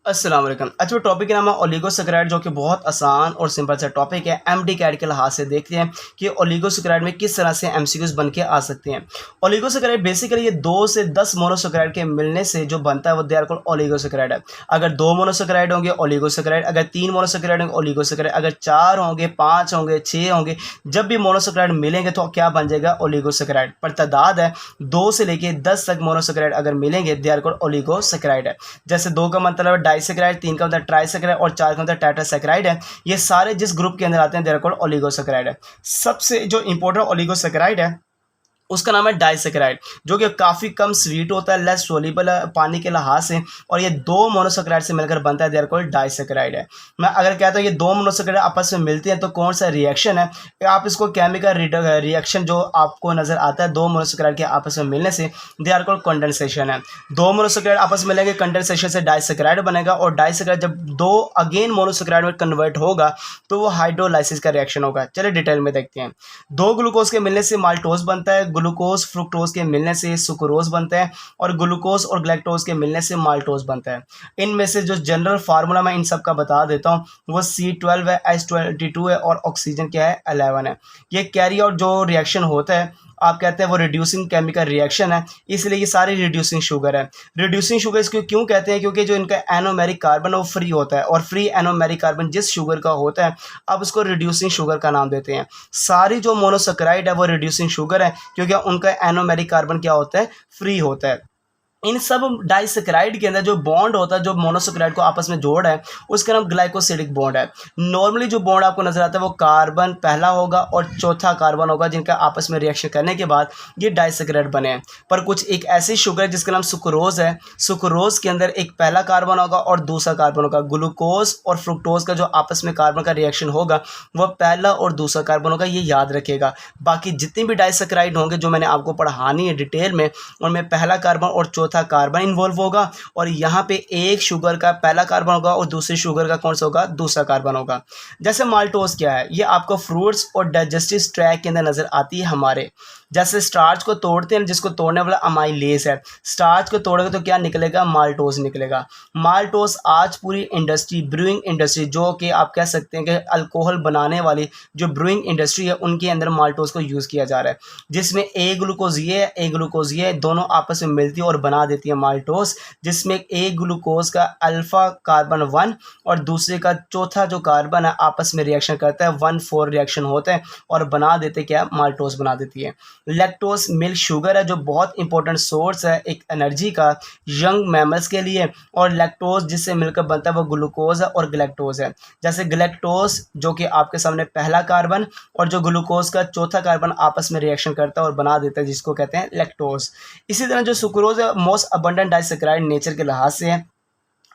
अस्सलाम वालेकुम। अच्छा, टॉपिक का नाम है ओलिगोसैकेराइड, जो कि बहुत आसान और सिंपल सा टॉपिक है। एमडी कैट के लिहाज से देखते हैं कि ओलिगोसैकेराइड में किस तरह से एमसीक्यूज बन के आ सकते हैं। ओलिगोसैकेराइड बेसिकली ये 2 से 10 मोनोसैकेराइड के मिलने से जो बनता है वो दे आर कॉल्ड ओलिगोसैकेराइड है। अगर 2 मोनोसैकेराइड होंगे ओलिगोसैकेराइड, अगर 3 मोनोसैकेराइड होंगे ओलिगोसैकेराइड, अगर 4 होंगे, 5 होंगे, 6 होंगे, जब भी मोनोसैकेराइड मिलेंगे तो क्या बन जाएगा? ओलिगोसैकेराइड। पर तादाद है 2 से लेके 10 तक मोनोसैकेराइड अगर मिलेंगे दे आर कॉल्ड ओलिगोसैकेराइड है। जैसे 2 का मतलब डाइसैकेराइड, 3 का मतलब ट्राइसैकेराइड और 4 का मतलब टेट्रासैकेराइड है। ये सारे जिस ग्रुप के अंदर आते हैं दे आर कॉल्ड ओलिगोसैकेराइड है। सबसे जो इंपॉर्टेंट ओलिगोसैकेराइड है उसका नाम है डाइसैकेराइड, जो कि काफ़ी कम स्वीट होता है, लेस सोल्यूबल है पानी के लिहाज से, और ये 2 मोनोसैकेराइड से मिलकर बनता है, दे आर कॉल्ड डाइसैकेराइड है। मैं अगर कहता हूँ ये 2 मोनोसैकेराइड आपस में मिलते हैं तो कौन सा रिएक्शन है? आप इसको केमिकल रिएक्शन जो आपको नजर आता है 2 मोनोसैकेराइड के आपस में मिलने से, दे आर कॉल्ड कंडेंसेशन है। 2 मोनोसैकेराइड आपस में मिलेंगे, कंडेंसेशन से डाइसैकेराइड बनेगा, और डाइसैकेराइड जब 2 अगेन मोनोसैकेराइड में कन्वर्ट होगा तो वो हाइड्रोलाइसिस का रिएक्शन होगा। चलिए डिटेल में देखते हैं। 2 ग्लूकोज के मिलने से माल्टोज बनता है, ग्लूकोज फ्रुक्टोज के मिलने से सुक्रोज बनता है, और ग्लूकोज और ग्लैक्टोज के मिलने से माल्टोज बनता है। इनमें से जो जनरल फार्मूला मैं इन सब का बता देता हूँ, वो C12 है, H22 है, और ऑक्सीजन क्या है? 11 है। ये कैरी आउट जो रिएक्शन होता है आप कहते हैं वो रिड्यूसिंग केमिकल रिएक्शन है, इसलिए ये सारी रिड्यूसिंग शुगर है। रिड्यूसिंग शुगर इसको क्यों कहते हैं? क्योंकि जो इनका एनोमेरिक कार्बन है वो फ्री होता है, और फ्री एनोमेरिक कार्बन जिस शुगर का होता है अब उसको रिड्यूसिंग शुगर का नाम देते हैं। सारी जो मोनोसैकेराइड है वो रिड्यूसिंग शुगर है, क्योंकि उनका एनोमेरिक कार्बन क्या होता है? फ्री होता है। इन सब डाइसैकेराइड के अंदर जो बॉन्ड होता है, जो मोनोसैकेराइड को आपस में जोड़ है, उसका नाम ग्लाइकोसिडिक बॉन्ड है। नॉर्मली जो बॉन्ड आपको नजर आता है वो कार्बन पहला होगा और चौथा कार्बन होगा, जिनका आपस में रिएक्शन करने के बाद ये डाइसैकेराइड बने हैं। पर कुछ एक ऐसी शुगर है जिसका नाम सुक्रोज है। सुक्रोज के अंदर एक पहला कार्बन होगा और दूसरा कार्बन होगा। ग्लूकोज और फ्रुक्टोज का जो आपस में कार्बन का रिएक्शन होगा वह पहला और दूसरा कार्बन होगा, ये याद रखिएगा। बाकी जितने भी डाइसैकेराइड होंगे जो मैंने आपको पढ़ानी है डिटेल में, उनमें पहला कार्बन और चौथा कार्बन इन्वॉल्व होगा, और यहाँ पे एक शुगर का पहला कार्बन होगा और दूसरी शुगर का कौन सा होगा? दूसरा कार्बन होगा। जैसे माल्टोज क्या है? ये आपको फ्रूट्स और डाइजेस्टिव ट्रैक्ट के अंदर नजर आती है हमारे। जैसे स्टार्च को तोड़ते हैं, जिसको तोड़ने वाला अमाइलेज है, स्टार्च को तोड़ेगा तो क्या निकलेगा? माल्टोज निकलेगा। माल्टोज आज पूरी इंडस्ट्री, ब्रूइंग इंडस्ट्री, जो कि आप कह सकते हैं कि अल्कोहल बनाने वाली जो ब्रूइंग इंडस्ट्री है, उनके अंदर माल्टोज को यूज़ किया जा रहा है, जिसमें ए ग्लूकोज ये है, ए ग्लूकोज ये है, दोनों आपस में मिलती है और बना देती है माल्टोज, जिसमें एक ग्लूकोज का अल्फा कार्बन 1 और दूसरे का चौथा जो कार्बन है आपस में रिएक्शन करता है, 1,4 रिएक्शन होता है और बना देते क्या? माल्टोज बना देती है। लैक्टोज मिल्क शुगर है, जो बहुत इंपॉर्टेंट सोर्स है एक एनर्जी का यंग मैमल्स के लिए, और लैक्टोज जिससे मिलकर बनता है वो ग्लूकोज है और ग्लैक्टोज है। जैसे ग्लैक्टोज जो कि आपके सामने पहला कार्बन और जो ग्लूकोज का चौथा कार्बन आपस में रिएक्शन करता है और बना देता है, जिसको कहते हैं लैक्टोज। इसी तरह जो सुक्रोज है मोस्ट अबंडेंट डाइसैकेराइड नेचर के लिहाज से है।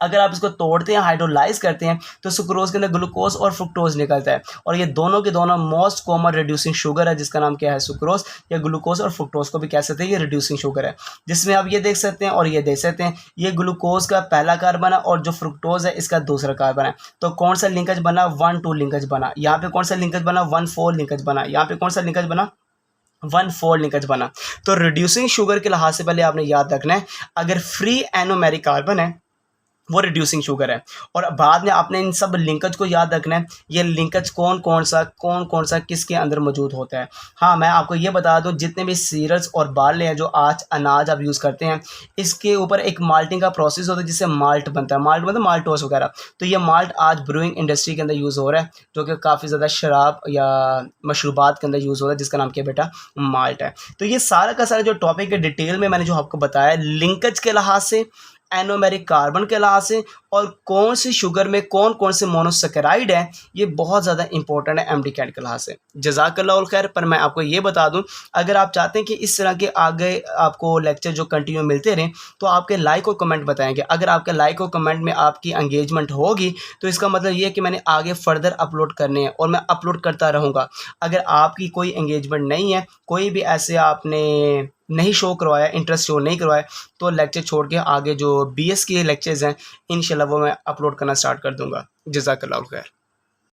अगर आप इसको तोड़ते हैं, हाइड्रोलाइज करते हैं, तो सुक्रोज के अंदर ग्लूकोज और फ्रुक्टोज निकलता है, और ये दोनों के दोनों मोस्ट कॉमन रिड्यूसिंग शुगर है, जिसका नाम क्या है? सुक्रोज, या ग्लूकोज और फ्रुक्टोज को भी कह सकते हैं ये रिड्यूसिंग शुगर है। जिसमें आप ये देख सकते हैं और ये देख सकते हैं, ये ग्लूकोज का पहला कार्बन है और जो फ्रुक्टोज है इसका दूसरा कार्बन है। तो कौन सा लिंकेज बना? 1,2 लिंकेज बना। यहाँ पे कौन सा लिंकेज बना? 1,4 लिंकेज बना। यहाँ पे कौन सा लिंकेज बना? 1,4 लिंकेज बना। तो रिड्यूसिंग शुगर के लिहाज से पहले आपने याद रखना है, अगर फ्री एनोमेरिक कार्बन है वो रिड्यूसिंग शुगर है, और बाद में आपने इन सब लिंकेज को याद रखना है, ये लिंकेज कौन कौन सा किसके अंदर मौजूद होता है। हाँ, मैं आपको ये बता दूं, जितने भी सीरियल्स और बार्ले हैं जो आज अनाज आप यूज़ करते हैं, इसके ऊपर एक माल्टिंग का प्रोसेस होता है जिससे माल्ट बनता है। माल्ट मतलब माल्टोस वगैरह। तो ये माल्ट आज ब्रूइंग इंडस्ट्री के अंदर यूज़ हो रहा है, जो कि काफ़ी ज़्यादा शराब या मशरूबात के अंदर यूज़ होता है, जिसका नाम क्या बेटा? माल्ट है। तो ये सारा का सारा जो टॉपिक है डिटेल में मैंने जो आपको बताया, लिंकेज के लिहाज से, एनोमेरिक कार्बन के लिहाज से, और कौन सी शुगर में कौन कौन से मोनोसैकेराइड है, ये बहुत ज़्यादा इंपॉर्टेंट है एमडी कैट के लिहाज से। जज़ाकल्लाहुल खैर। पर मैं आपको ये बता दूं, अगर आप चाहते हैं कि इस तरह के आगे आपको लेक्चर जो कंटिन्यू मिलते रहें, तो आपके लाइक और कमेंट बताएंगे। अगर आपके लाइक और कमेंट में आपकी एंगेजमेंट होगी तो इसका मतलब ये है कि मैंने आगे फर्दर अपलोड करने हैं, और मैं अपलोड करता रहूँगा। अगर आपकी कोई एंगेजमेंट नहीं है, कोई भी ऐसे आपने नहीं शो करवाया, इंटरेस्ट शो नहीं करवाया, तो लेक्चर छोड़ के आगे जो बीएस के लेक्चर्स हैं इंशाल्लाह वो मैं अपलोड करना स्टार्ट कर दूंगा। जज़ाकल्लाह खैर।